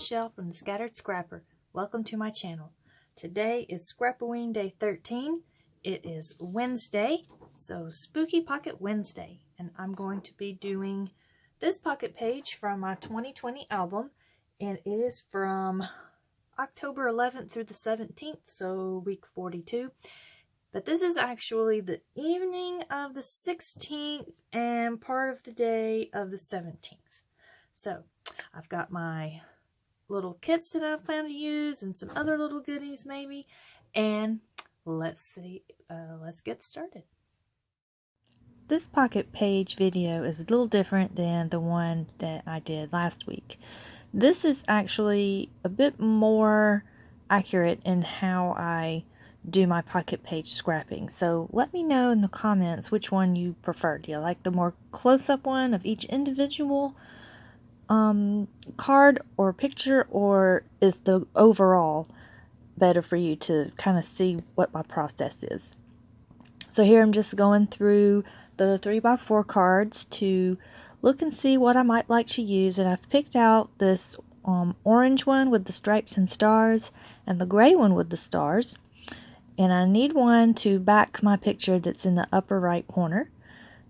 Michelle from the Scattered Scrapper. Welcome to my channel. Today is Scrap-O-WEEN Day 13. It is Wednesday, so Spooky Pocket Wednesday. And I'm going to be doing this pocket page from my 2020 album. And it is from October 11th through the 17th, so week 42. But this is actually the evening of the 16th and part of the day of the 17th. So I've got my little kits that I plan to use and some other little goodies maybe, and let's get started. This pocket page video is a little different than the one that I did last week. This is actually a bit more accurate in how I do my pocket page scrapping, so let me know in the comments which one you prefer. Do you like the more close-up one of each individual card or picture, or is the overall better for you to kind of see what my process is? So here I'm just going through the 3x4 cards to look and see what I might like to use, and I've picked out this orange one with the stripes and stars and the gray one with the stars, and I need one to back my picture that's in the upper right corner.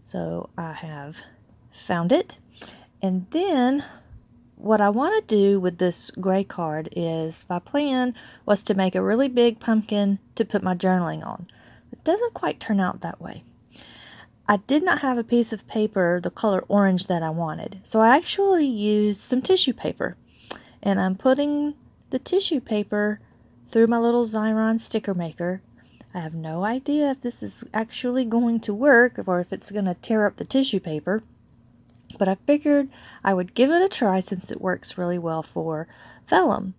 So I have found it. And then what I want to do with this gray card is, my plan was to make a really big pumpkin to put my journaling on. It doesn't quite turn out that way. I did not have a piece of paper the color orange that I wanted, so I actually used some tissue paper. And I'm putting the tissue paper through my little Xyron sticker maker. I have no idea if this is actually going to work or if it's going to tear up the tissue paper, but I figured I would give it a try since it works really well for vellum.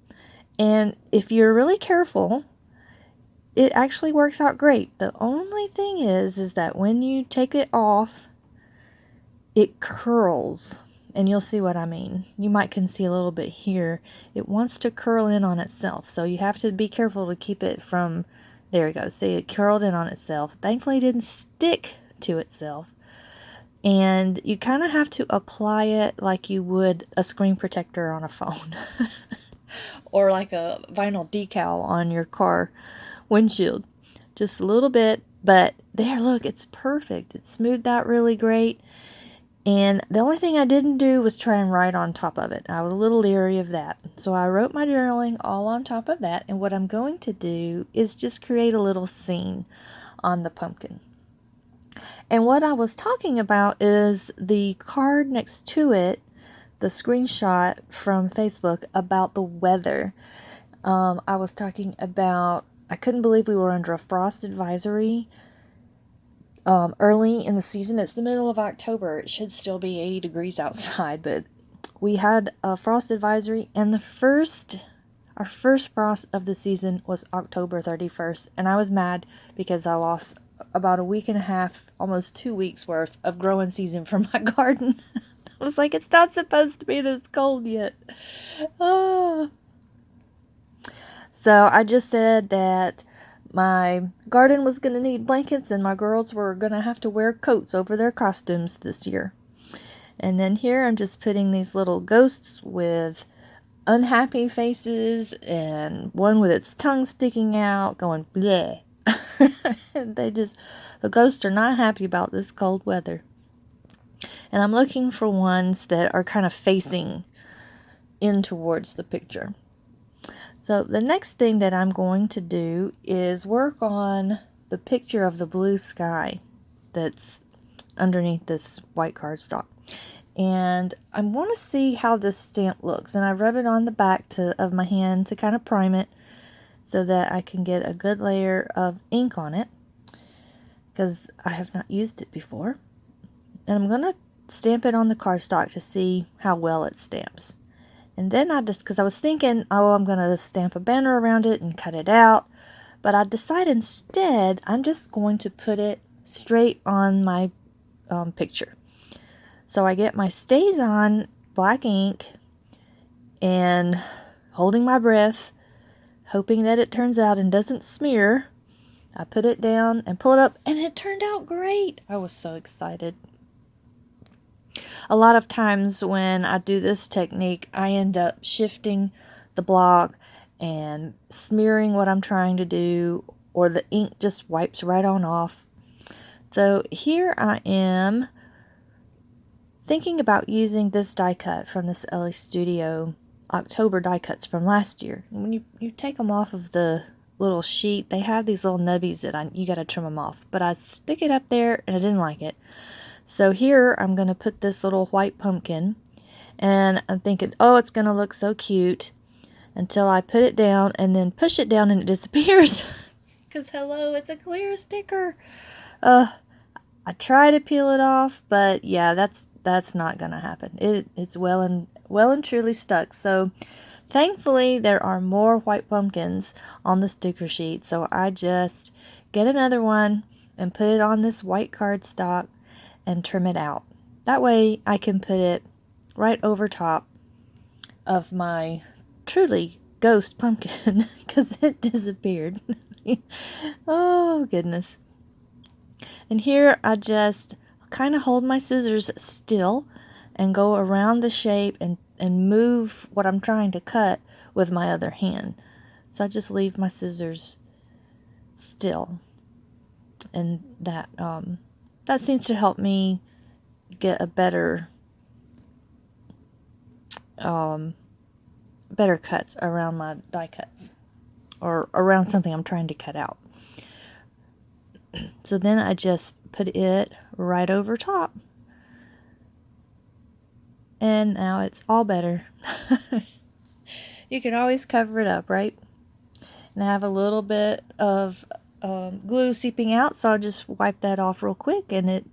And if you're really careful, it actually works out great. The only thing is that when you take it off, it curls. And you'll see what I mean. You might can see a little bit here. It wants to curl in on itself, so you have to be careful to keep it from... There you go. See, it curled in on itself. Thankfully, it didn't stick to itself. And you kind of have to apply it like you would a screen protector on a phone. Or like a vinyl decal on your car windshield. Just a little bit, but there, look, it's perfect. It smoothed out really great. And the only thing I didn't do was try and write on top of it. I was a little leery of that. So I wrote my journaling all on top of that. And what I'm going to do is just create a little scene on the pumpkin. And what I was talking about is the card next to it, the screenshot from Facebook about the weather. I was talking about, I couldn't believe we were under a frost advisory early in the season. It's the middle of October. It should still be 80 degrees outside, but we had a frost advisory, and our first frost of the season was October 31st, and I was mad because I lost about a week and a half, almost 2 weeks worth of growing season from my garden. I was like, it's not supposed to be this cold yet. So I just said that my garden was going to need blankets and my girls were going to have to wear coats over their costumes this year. And then here I'm just putting these little ghosts with unhappy faces and one with its tongue sticking out going bleh. The ghosts are not happy about this cold weather. And I'm looking for ones that are kind of facing in towards the picture. So the next thing that I'm going to do is work on the picture of the blue sky that's underneath this white cardstock. And I want to see how this stamp looks. And I rub it on the back of my hand to kind of prime it so that I can get a good layer of ink on it, because I have not used it before. And I'm going to stamp it on the cardstock to see how well it stamps. And then because I was thinking, oh, I'm going to stamp a banner around it and cut it out. But I decided instead, I'm just going to put it straight on my picture. So I get my StazOn black ink and holding my breath, hoping that it turns out and doesn't smear. I put it down and pull it up, and it turned out great. I was so excited. a lot of times when I do this technique, I end up shifting the block and smearing what I'm trying to do, or the ink just wipes right on off. So here I am thinking about using this die cut from this LA Studio October die cuts from last year. When you take them off of the little sheet, they have these little nubbies that you gotta trim them off. But I stick it up there and I didn't like it. So here I'm gonna put this little white pumpkin, and I'm thinking, oh, it's gonna look so cute, until I put it down and then push it down and it disappears. Because hello, it's a clear sticker. I try to peel it off, but yeah, that's not gonna happen. It's well and truly stuck. So thankfully there are more white pumpkins on the sticker sheet, so I just get another one and put it on this white cardstock and trim it out. That way I can put it right over top of my truly ghost pumpkin, because it disappeared. Oh goodness. And here I just kind of hold my scissors still and go around the shape and move what I'm trying to cut with my other hand. So I just leave my scissors still, and that seems to help me get a better cuts around my die cuts, or around something I'm trying to cut out. So then I just put it right over top. And now it's all better. You can always cover it up, right? And I have a little bit of glue seeping out, so I'll just wipe that off real quick, and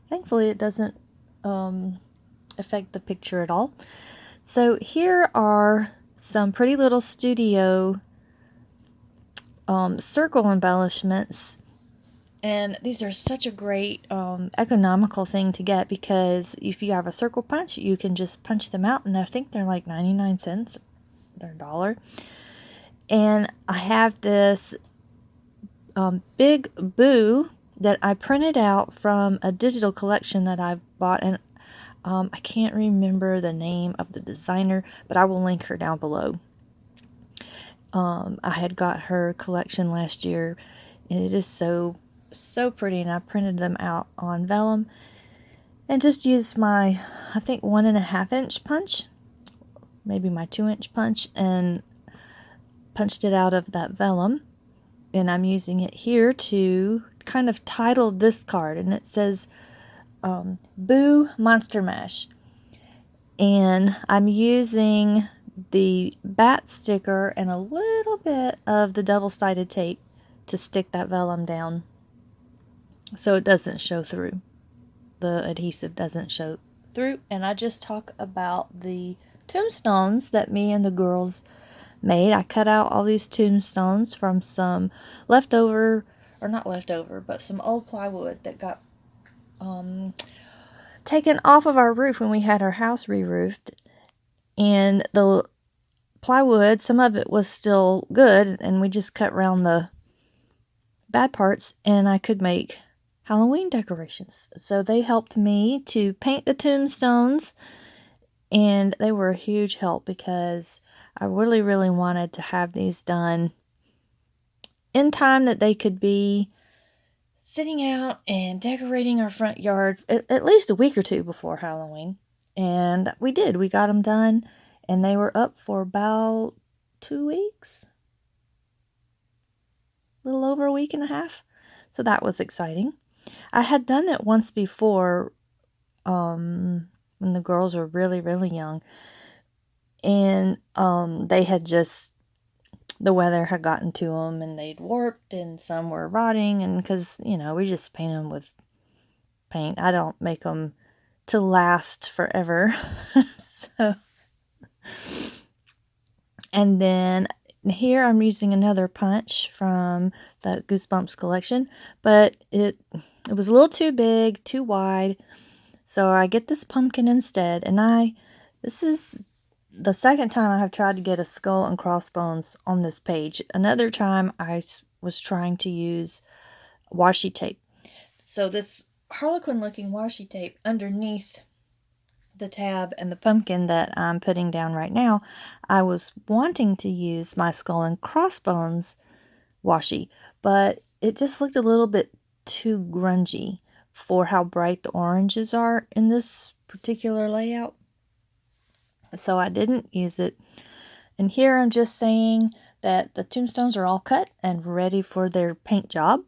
thankfully it doesn't affect the picture at all. So here are some pretty little studio circle embellishments. And these are such a great economical thing to get, because if you have a circle punch, you can just punch them out, and I think they're like 99 cents. They're $1. And I have this big boo that I printed out from a digital collection that I bought, and I can't remember the name of the designer, but I will link her down below. I had got her collection last year, and it is so pretty, and I printed them out on vellum and just used my, I think, 1.5 inch punch, maybe my 2-inch punch, and punched it out of that vellum. And I'm using it here to kind of title this card, and it says Boo Monster Mash. And I'm using the bat sticker and a little bit of the double-sided tape to stick that vellum down, so it doesn't show through. The adhesive doesn't show through. And I just talk about the tombstones that me and the girls made. I cut out all these tombstones from some leftover, or not leftover, but some old plywood that got taken off of our roof when we had our house re-roofed. And the plywood, some of it was still good, and we just cut around the bad parts, and I could make Halloween decorations. So they helped me to paint the tombstones, and they were a huge help, because I really, really wanted to have these done in time that they could be sitting out and decorating our front yard at least a week or two before Halloween. And we did. We got them done, and they were up for about 2 weeks. A little over a week and a half. So that was exciting. I had done it once before, when the girls were really, really young. And they had just, the weather had gotten to them, and they'd warped, and some were rotting. And because, we just paint them with paint. I don't make them to last forever. So, and then here I'm using another punch from the Goosebumps collection, but it was a little too big, too wide, so I get this pumpkin instead. And this is the second time I have tried to get a skull and crossbones on this page. Another time I was trying to use washi tape. So this Harlequin looking washi tape underneath the tab and the pumpkin that I'm putting down right now, I was wanting to use my skull and crossbones washi, but it just looked a little bit too grungy for how bright the oranges are in this particular layout. So I didn't use it. And here I'm just saying that the tombstones are all cut and ready for their paint job.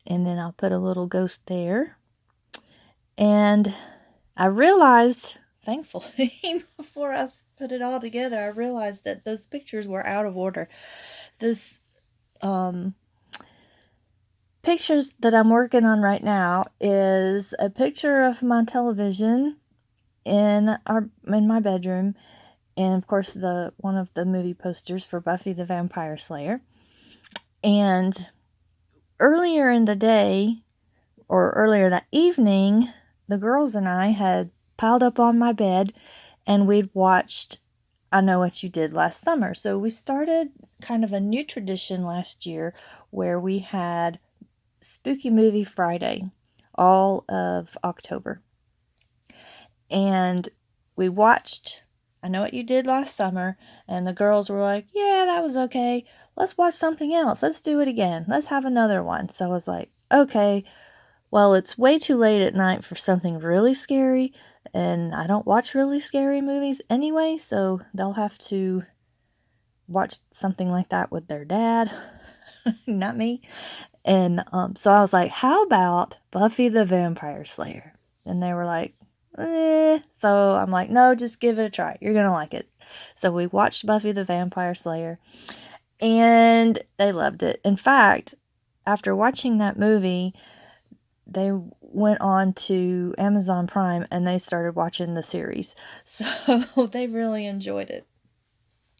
And then I'll put a little ghost there. And I realized, thankfully, before I put it all together, I realized that those pictures were out of order. This pictures that I'm working on right now is a picture of my television in my bedroom, and of course one of the movie posters for Buffy the Vampire Slayer. And earlier in the day, or earlier that evening, the girls and I had piled up on my bed and we'd watched I Know What You Did Last Summer. So we started kind of a new tradition last year where we had Spooky Movie Friday all of October. And we watched I Know What You Did Last Summer, and the girls were like, yeah, that was okay. Let's watch something else. Let's do it again. Let's have another one. So I was like, okay, well, it's way too late at night for something really scary, and I don't watch really scary movies anyway, so they'll have to watch something like that with their dad, not me. And so I was like, how about Buffy the Vampire Slayer? And they were like, eh. So I'm like, no, just give it a try. You're going to like it. So we watched Buffy the Vampire Slayer, and they loved it. In fact, after watching that movie, they went on to Amazon Prime and they started watching the series. So they really enjoyed it.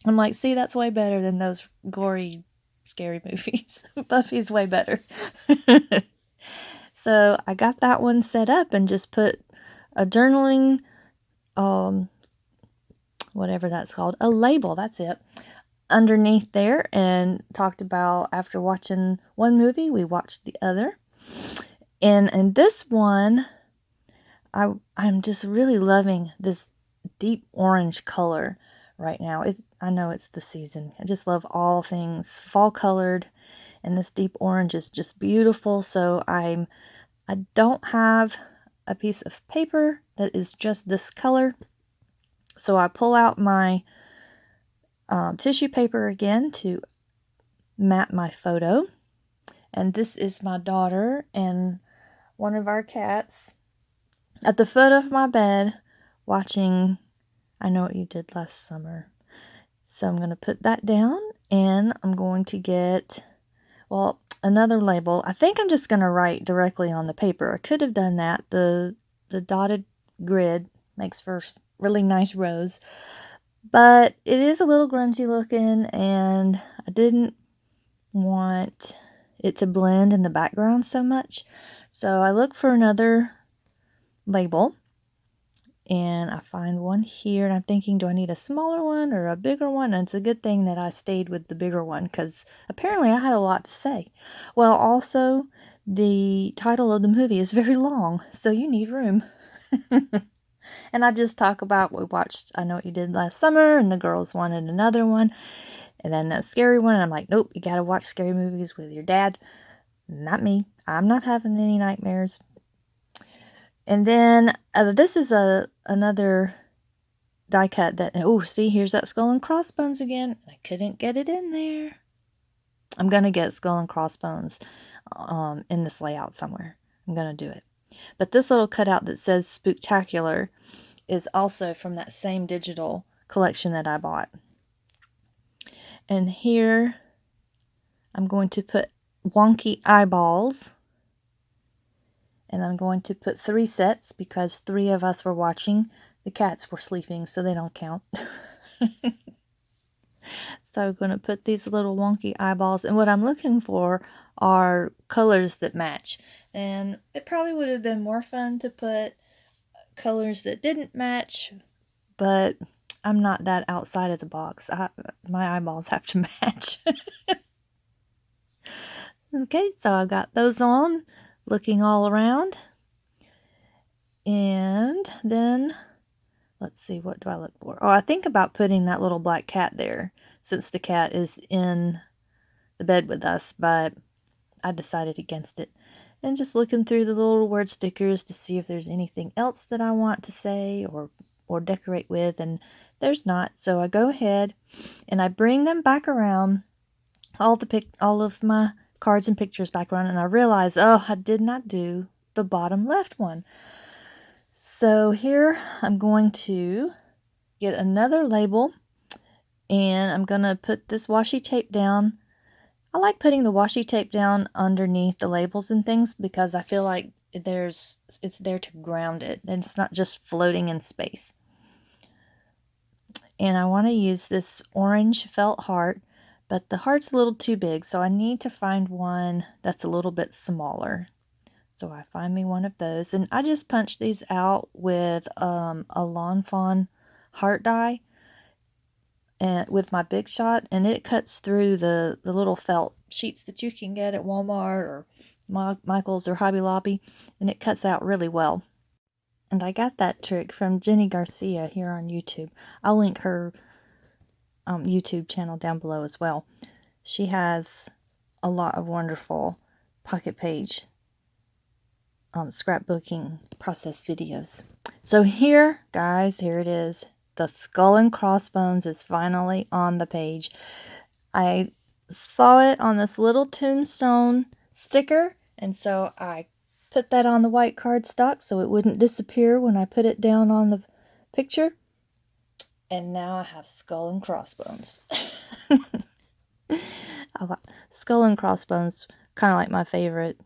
I'm like, see, that's way better than those gory, scary movies. Buffy's way better. So I got that one set up and just put a journaling, whatever that's called, a label, that's it, underneath there, and talked about after watching one movie, we watched the other. And in this one, I'm just really loving this deep orange color right now. I know it's the season. I just love all things fall colored, and this deep orange is just beautiful. So I don't have a piece of paper that is just this color. So I pull out my tissue paper again to map my photo. And this is my daughter and one of our cats at the foot of my bed watching I Know What You Did Last Summer. So I'm going to put that down, and I'm going to get, well, another label. I think I'm just going to write directly on the paper. I could have done that. The dotted grid makes for really nice rows, but it is a little grungy looking, and I didn't want it to blend in the background so much. So I look for another label, and I find one here, and I'm thinking, do I need a smaller one or a bigger one? And it's a good thing that I stayed with the bigger one, because apparently I had a lot to say. Well, also, the title of the movie is very long, so you need room. And I just talk about, we watched I Know What You Did Last Summer, and the girls wanted another one, and then a scary one, and I'm like, nope, you gotta watch scary movies with your dad. Not me. I'm not having any nightmares. And then this is another die cut that, oh, see, here's that skull and crossbones again. I couldn't get it in there. I'm going to get skull and crossbones in this layout somewhere. I'm going to do it. But this little cutout that says Spooktacular is also from that same digital collection that I bought. And here I'm going to put wonky eyeballs. And I'm going to put 3 sets because 3 of us were watching. The cats were sleeping, so they don't count. So I'm going to put these little wonky eyeballs. And what I'm looking for are colors that match. And it probably would have been more fun to put colors that didn't match. But I'm not that outside of the box. My eyeballs have to match. Okay, so I got those on. Looking all around, and then, let's see, what do I look for? Oh, I think about putting that little black cat there, since the cat is in the bed with us, but I decided against it. And just looking through the little word stickers to see if there's anything else that I want to say or decorate with, and there's not. So I go ahead and I bring them back around, all of my cards and pictures back around, and I realize, oh, I did not do the bottom left one. So here I'm going to get another label, and I'm going to put this washi tape down. I like putting the washi tape down underneath the labels and things because I feel like it's there to ground it, and it's not just floating in space. And I want to use this orange felt heart, but the heart's a little too big, so I need to find one that's a little bit smaller. So I find me one of those, and I just punch these out with a Lawn Fawn heart die, and with my Big Shot, and it cuts through the little felt sheets that you can get at Walmart or Michael's or Hobby Lobby, and it cuts out really well. And I got that trick from Jenny Garcia here on YouTube. I'll link her YouTube channel down below as well. She has a lot of wonderful pocket page scrapbooking process videos. So here, guys, here it is. The skull and crossbones is finally on the page. I saw it on this little tombstone sticker, and so I put that on the white cardstock so it wouldn't disappear when I put it down on the picture. And now I have skull and crossbones. Skull and crossbones, kind of like my favorite.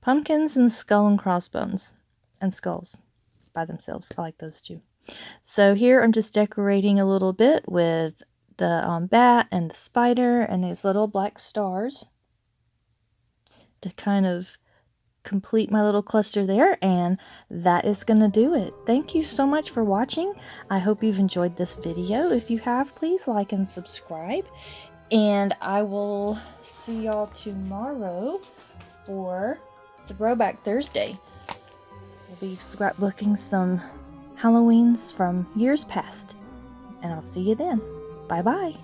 Pumpkins and skull and crossbones. And skulls by themselves. I like those too. So here I'm just decorating a little bit with the bat and the spider and these little black stars to kind of complete my little cluster there, and that is gonna do it. Thank you so much for watching. I hope you've enjoyed this video. If you have, please like and subscribe, and I will see y'all tomorrow for Throwback Thursday. We'll be scrapbooking some Halloweens from years past, and I'll see you then. Bye bye.